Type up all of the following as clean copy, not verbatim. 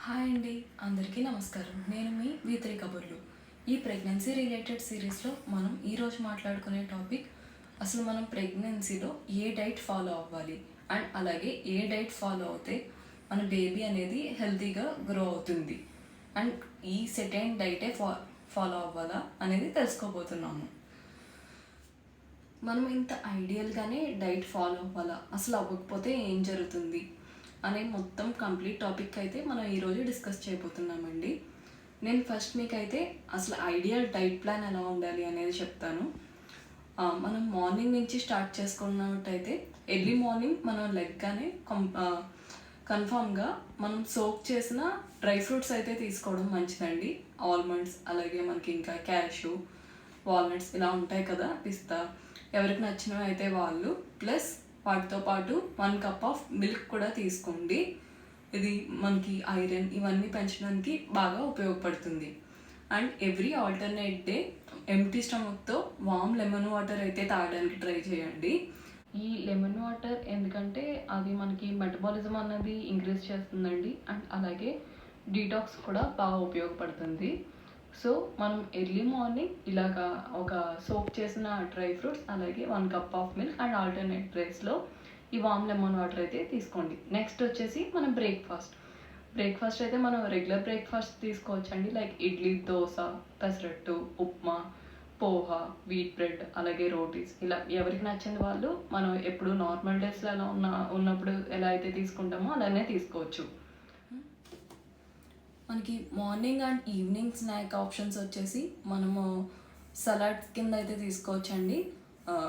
Hi అండి, అందరికీ నమస్కారం. నేను మీ వీతరి కబుర్లు. ఈ ప్రెగ్నెన్సీ రిలేటెడ్ సిరీస్లో మనం ఈరోజు మాట్లాడుకునే టాపిక్ అసలు మనం ప్రెగ్నెన్సీలో ఏ డైట్ ఫాలో అవ్వాలి అండ్ అలాగే ఏ డైట్ ఫాలో అవుతే మన బేబీ అనేది హెల్తీగా గ్రో అవుతుంది అండ్ ఈ సెకండ్ డైటే ఫాలో అవ్వాలా అనేది తెలుసుకోబోతున్నాము. మనం ఇంత ఐడియల్గానే డైట్ ఫాలో అవ్వాలా, అసలు అవ్వకపోతే ఏం జరుగుతుంది అనే మొత్తం కంప్లీట్ టాపిక్ అయితే మనం ఈరోజు డిస్కస్ చేయబోతున్నామండి. నేను ఫస్ట్ మీకైతే అసలు ఐడియల్ డైట్ ప్లాన్ ఎలా ఉండాలి అనేది చెప్తాను. మనం మార్నింగ్ నుంచి స్టార్ట్ చేసుకున్నట్టయితే ఎర్లీ మార్నింగ్ మనం లెగ్గానే కన్ఫామ్గా మనం సోక్ చేసిన డ్రై ఫ్రూట్స్ అయితే తీసుకోవడం మంచిదండి. ఆల్మండ్స్, అలాగే మనకి ఇంకా క్యాషూ, వాల్నట్స్ ఇలా ఉంటాయి కదా, పిస్తా, ఎవరికి నచ్చినవి అయితే వాళ్ళు, ప్లస్ వాటితో పాటు 1 కప్ ఆఫ్ మిల్క్ కూడా తీసుకోండి. ఇది మనకి ఐరన్ ఇవన్నీ పెంచడానికి బాగా ఉపయోగపడుతుంది. And every alternate day empty స్టమక్తో వామ్ లెమన్ వాటర్ అయితే తాగడానికి ట్రై చేయండి. ఈ లెమన్ వాటర్ ఎందుకంటే అది మనకి మెటబాలిజం అన్నది ఇంక్రీజ్ చేస్తుందండి అండ్ అలాగే డీటాక్స్ కూడా బాగా ఉపయోగపడుతుంది. సో మనం ఎర్లీ మార్నింగ్ ఇలాగా ఒక సోక్ చేసిన డ్రై ఫ్రూట్స్, అలాగే 1 cup of milk and alternate డ్రైస్లో ఈ వామ్ లెమన్ వాటర్ అయితే తీసుకోండి. నెక్స్ట్ వచ్చేసి మన బ్రేక్ఫాస్ట్ అయితే మనం రెగ్యులర్ బ్రేక్ఫాస్ట్ తీసుకోవచ్చండి. Like idli, dosa, pesarattu, upma, poha, wheat bread, అలాగే రోటీస్, ఇలా ఎవరికి నచ్చింది వాళ్ళు మనం ఎప్పుడు నార్మల్ డేస్లో ఎలా ఉన్నప్పుడు ఎలా అయితే తీసుకుంటామో అలానే తీసుకోవచ్చు. మనకి morning and evening snack options వచ్చేసి మనము సలాడ్ కింద అయితే తీసుకోవచ్చండి.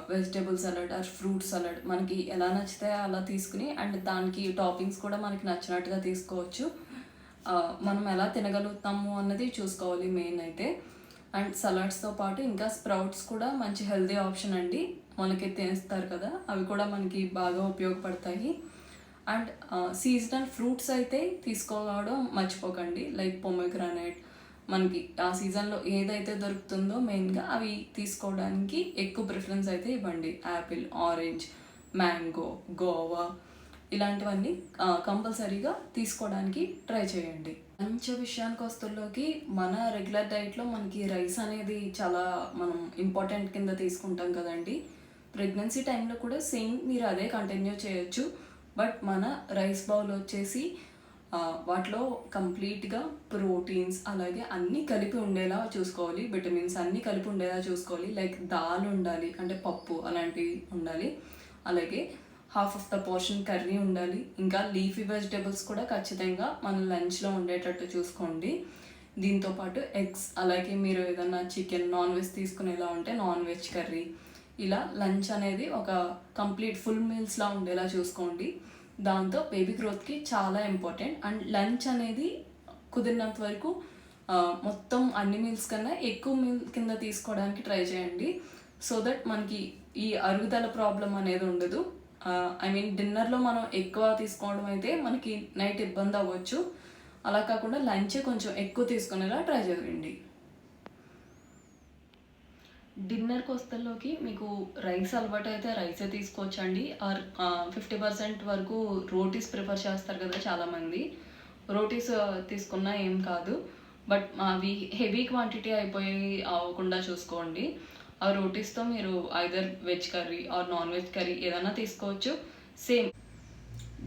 Vegetable salad or fruit salad మనకి ఎలా నచ్చితే అలా తీసుకుని అండ్ దానికి టాపింగ్స్ కూడా మనకి నచ్చినట్టుగా తీసుకోవచ్చు. మనం ఎలా తినగలుగుతాము అన్నది చూసుకోవాలి మెయిన్ అయితే. అండ్ సలాడ్స్తో పాటు ఇంకా స్ప్రౌట్స్ కూడా మంచి హెల్తీ ఆప్షన్ అండి. మనకి తినేస్తారు కదా, అవి కూడా మనకి బాగా ఉపయోగపడతాయి. అండ్ సీజనల్ ఫ్రూట్స్ అయితే తీసుకోవడం మర్చిపోకండి. లైక్ పొమోగ్రానేట్, మనకి ఆ సీజన్లో ఏదైతే దొరుకుతుందో మెయిన్గా అవి తీసుకోవడానికి ఎక్కువ ప్రిఫరెన్స్ అయితే ఇవ్వండి. యాపిల్, ఆరెంజ్, మ్యాంగో, గోవా ఇలాంటివన్నీ కంపల్సరీగా తీసుకోవడానికి ట్రై చేయండి. మంచి విషయానికి వస్తుల్లోకి మన రెగ్యులర్ డైట్లో మనకి రైస్ అనేది చాలా మనం ఇంపార్టెంట్ కింద తీసుకుంటాం కదండి. ప్రెగ్నెన్సీ టైంలో కూడా సేమ్ మీరు అదే కంటిన్యూ చేయొచ్చు. బట్ మన రైస్ బౌల్ వచ్చేసి వాటిలో కంప్లీట్గా ప్రోటీన్స్ అలాగే అన్నీ కలిపి ఉండేలా చూసుకోవాలి. విటమిన్స్ అన్నీ కలిపి ఉండేలా చూసుకోవాలి. లైక్ దాల్ ఉండాలి, అంటే పప్పు అలాంటివి ఉండాలి. అలాగే half of the portion curry ఉండాలి. ఇంకా లీఫీ వెజిటేబుల్స్ కూడా ఖచ్చితంగా మన లంచ్లో ఉండేటట్టు చూసుకోండి. దీంతోపాటు ఎగ్స్, అలాగే మీరు ఏదన్నా చికెన్, నాన్ వెజ్ తీసుకునేలా ఉంటే నాన్ వెజ్ కర్రీ, ఇలా లంచ్ అనేది ఒక కంప్లీట్ ఫుల్ మీల్స్లా ఉండేలా చూసుకోండి. దాంతో బేబీ గ్రోత్కి చాలా ఇంపార్టెంట్. అండ్ లంచ్ అనేది కుదిరినంత వరకు మొత్తం అన్ని మీల్స్ కన్నా ఎక్కువ మీల్ కింద తీసుకోవడానికి ట్రై చేయండి. సో దట్ మనకి ఈ అరుగుదల ప్రాబ్లం అనేది ఉండదు. డిన్నర్లో మనం ఎక్కువ తీసుకోవడం అయితే మనకి నైట్ ఇబ్బంది అవ్వచ్చు. అలా కాకుండా లంచే కొంచెం ఎక్కువ తీసుకునేలా ట్రై చేయండి. డిన్నర్కి వస్తల్లోకి మీకు రైస్ అలవాటు అయితే రైసే తీసుకోవచ్చండి. ఆర్ 50% వరకు రోటీస్ ప్రిఫర్ చేస్తారు కదా చాలామంది. రోటీస్ తీసుకున్నా ఏం కాదు, బట్ అవి హెవీ క్వాంటిటీ అయిపోయి అవ్వకుండా చూసుకోండి. ఆ రోటీస్తో మీరు either veg curry or non veg curry ఏదైనా తీసుకోవచ్చు. సేమ్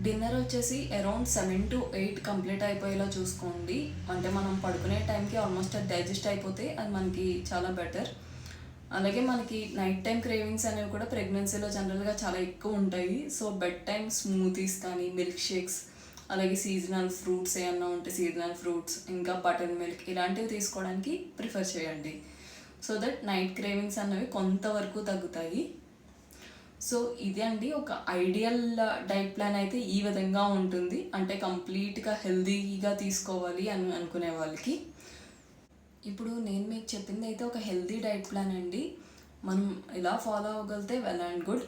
డిన్నర్ వచ్చేసి అరౌండ్ 7 to 8 కంప్లీట్ అయిపోయేలా చూసుకోండి. అంటే మనం పడుకునే టైంకి ఆల్మోస్ట్ అది డైజెస్ట్ అయిపోతే అది మనకి చాలా బెటర్. అలాగే మనకి నైట్ టైం క్రేవింగ్స్ అనేవి కూడా ప్రెగ్నెన్సీలో జనరల్గా చాలా ఎక్కువ ఉంటాయి. సో బెడ్ టైం స్మూతీస్ కానీ, మిల్క్ షేక్స్, అలాగే సీజనల్ ఫ్రూట్స్ ఏమన్నా ఉంటే సీజనల్ ఫ్రూట్స్, ఇంకా బటర్ మిల్క్ ఇలాంటివి తీసుకోవడానికి ప్రిఫర్ చేయండి. సో దట్ నైట్ క్రేవింగ్స్ అనేవి కొంతవరకు తగ్గుతాయి. సో ఇది అండి ఒక ఐడియల్ డైట్ ప్లాన్ అయితే ఈ విధంగా ఉంటుంది. అంటే కంప్లీట్గా హెల్తీగా తీసుకోవాలి అని అనుకునే వాళ్ళకి. ఇప్పుడు నేను మీకు చెప్పింది అయితే ఒక హెల్తీ డైట్ ప్లాన్ అండి. మనం ఇలా ఫాలో అవ్వగలిగితే well and good.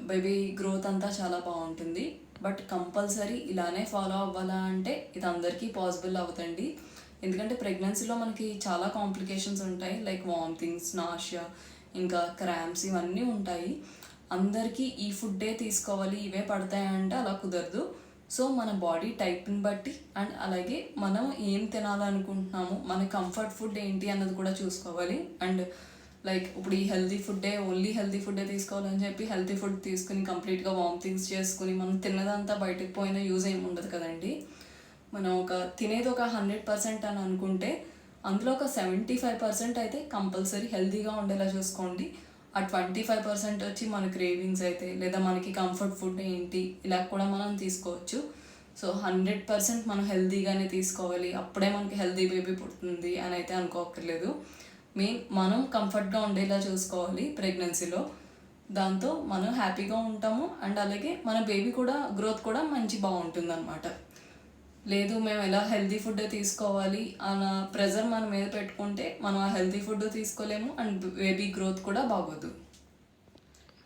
Baby growth అంతా చాలా బాగుంటుంది. బట్ కంపల్సరీ ఇలానే ఫాలో అవ్వాలా అంటే ఇది అందరికీ పాసిబుల్ అవుతుంది. ఎందుకంటే ప్రెగ్నెన్సీలో మనకి చాలా కాంప్లికేషన్స్ ఉంటాయి. లైక్ వామిటింగ్స్, నాషియా, ఇంకా క్రాంప్స్ ఇవన్నీ ఉంటాయి. అందరికీ ఈ ఫుడ్డే తీసుకోవాలి, ఇవే పడతాయంటే అలా కుదరదు. సో మన బాడీ టైప్ని బట్టి అండ్ అలాగే మనం ఏం తినాలనుకుంటున్నాము, మన కంఫర్ట్ ఫుడ్ ఏంటి అన్నది కూడా చూసుకోవాలి. అండ్ లైక్ ఇప్పుడు ఈ ఓన్లీ హెల్తీ ఫుడ్డే తీసుకోవాలని చెప్పి హెల్తీ ఫుడ్ తీసుకుని కంప్లీట్గా వామిటింగ్స్ చేసుకుని మనం తిన్నదంతా బయటకు పోయినా యూజ్ ఏమి ఉండదు కదండి. మనం తినేది 100% అని అనుకుంటే అందులో 75% అయితే కంపల్సరీ హెల్తీగా ఉండేలా చూసుకోండి. ఆ 25% వచ్చి మన క్రేవింగ్స్ అయితే లేదా మనకి కంఫర్ట్ ఫుడ్ ఏంటి ఇలా కూడా మనం తీసుకోవచ్చు. సో 100% మనం హెల్తీగానే తీసుకోవాలి, అప్పుడే మనకి హెల్తీ బేబీ పుడుతుంది అని అయితే అనుకోక్కర్లేదు. మనం కంఫర్ట్గా ఉండేలా చూసుకోవాలి ప్రెగ్నెన్సీలో. దాంతో మనం హ్యాపీగా ఉంటాము అండ్ అలాగే మన బేబీ కూడా గ్రోత్ కూడా బాగుంటుంది అన్నమాట. లేదు మేము ఎలా హెల్తీ ఫుడ్ తీసుకోవాలి అన్న ప్రెజర్ మన మీద పెట్టుకుంటే మనం ఆ హెల్తీ ఫుడ్ తీసుకోలేము అండ్ బేబీ గ్రోత్ కూడా బాగోదు.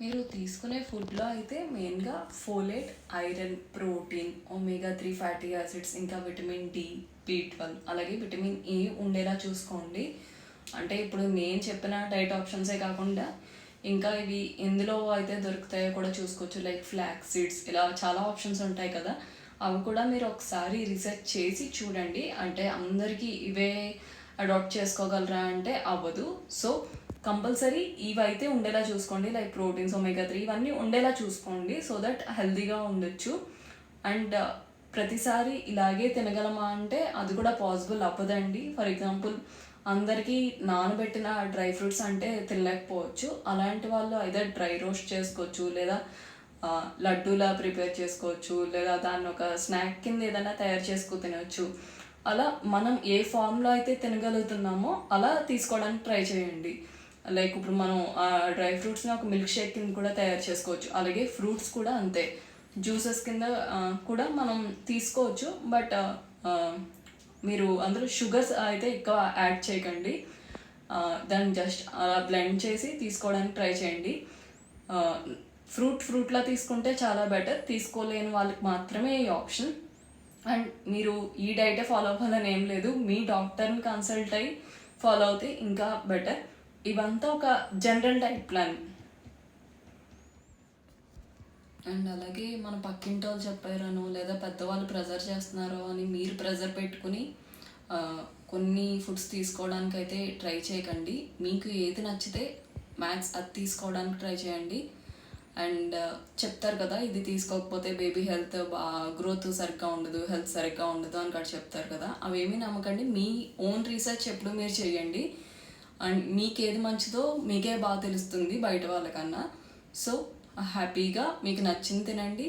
మీరు తీసుకునే ఫుడ్లో అయితే మెయిన్గా folate, iron, protein, omega-3 fatty acids, ఇంకా విటమిన్ డి, B12 అలాగే విటమిన్ ఏ ఉండేలా చూసుకోండి. అంటే ఇప్పుడు నేను చెప్పిన డైట్ ఆప్షన్సే కాకుండా ఇంకా ఇవి ఎందులో అయితే దొరుకుతాయో కూడా చూసుకోవచ్చు. లైక్ ఫ్లాక్స్ సీడ్స్, ఇలా చాలా ఆప్షన్స్ ఉంటాయి కదా, అవి కూడా మీరు ఒకసారి రీసెర్చ్ చేసి చూడండి. అంటే అందరికీ ఇవే అడాప్ట్ చేసుకోగలరా అంటే అవ్వదు. సో కంపల్సరీ ఇవైతే ఉండేలా చూసుకోండి. లైక్ ప్రోటీన్స్, omega-3 ఇవన్నీ ఉండేలా చూసుకోండి సో దట్ హెల్తీగా ఉండొచ్చు. అండ్ ప్రతిసారి ఇలాగే తినగలమా అంటే అది కూడా పాసిబుల్ అవ్వదండి. ఫర్ ఎగ్జాంపుల్ అందరికీ నానబెట్టిన డ్రై ఫ్రూట్స్ అంటే తినలేకపోవచ్చు. అలాంటి వాళ్ళు ఐదర్ డ్రై రోస్ట్ చేసుకోవచ్చు, లేదా లడ్డూలా ప్రిపేర్ చేసుకోవచ్చు, లేదా దాన్ని ఒక స్నాక్ కింద ఏదైనా తయారు చేసుకు తినవచ్చు. అలా మనం ఏ ఫామ్లో అయితే తినగలుగుతున్నామో అలా తీసుకోవడానికి ట్రై చేయండి. లైక్ ఇప్పుడు మనం ఆ డ్రై ఫ్రూట్స్ని ఒక మిల్క్ షేక్ కింద కూడా తయారు చేసుకోవచ్చు. అలాగే ఫ్రూట్స్ కూడా అంతే, జ్యూసెస్ కింద కూడా మనం తీసుకోవచ్చు. బట్ మీరు అందులో షుగర్స్ అయితే ఎక్కువ యాడ్ చేయకండి. దాన్ని జస్ట్ అలా బ్లెండ్ చేసి తీసుకోవడానికి ట్రై చేయండి. ఫ్రూట్లా తీసుకుంటే చాలా బెటర్. తీసుకోలేని వాళ్ళకి మాత్రమే ఈ ఆప్షన్. అండ్ మీరు ఈ డైటే ఫాలో అవ్వాలని ఏం లేదు, మీ డాక్టర్ని కన్సల్ట్ అయ్యి ఫాలో అవుతే ఇంకా బెటర్. ఇవంతా ఒక జనరల్ డైట్ ప్లాన్. అండ్ అలాగే మన పక్కింటి వాళ్ళు చెప్పారనో లేదా పెద్దవాళ్ళు ప్రెజర్ చేస్తున్నారో అని మీరు ప్రెజర్ పెట్టుకుని కొన్ని ఫుడ్స్ తీసుకోవడానికి అయితే ట్రై చేయకండి. మీకు ఏది నచ్చితే మ్యాక్స్ అది తీసుకోవడానికి ట్రై చేయండి. అండ్ చెప్తారు కదా, ఇది తీసుకోకపోతే బేబీ గ్రోత్ సరిగ్గా ఉండదు, హెల్త్ సరిగ్గా ఉండదు అని కూడా చెప్తారు కదా, అవేమీ నమ్మకండి. మీ ఓన్ రీసెర్చ్ ఎప్పుడు మీరు చేయండి. అండ్ మీకు ఏది మంచిదో మీకే బాగా తెలుస్తుంది బయట వాళ్ళకన్నా. సో హ్యాపీగా మీకు నచ్చింది తినండి,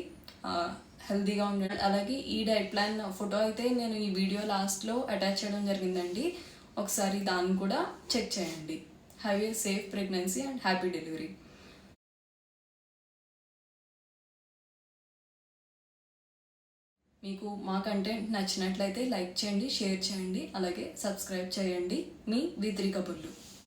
హెల్తీగా ఉండండి. అలాగే ఈ డైట్ ప్లాన్ ఫోటో అయితే నేను ఈ వీడియో లాస్ట్లో అటాచ్ చేయడం జరిగిందండి, ఒకసారి దాన్ని కూడా చెక్ చేయండి. Have a safe pregnancy and happy delivery. మీకు మా కంటెంట్ నచ్చినట్లయితే లైక్ చేయండి, షేర్ చేయండి, అలాగే సబ్స్క్రైబ్ చేయండి. మీ B3 కబుర్లు.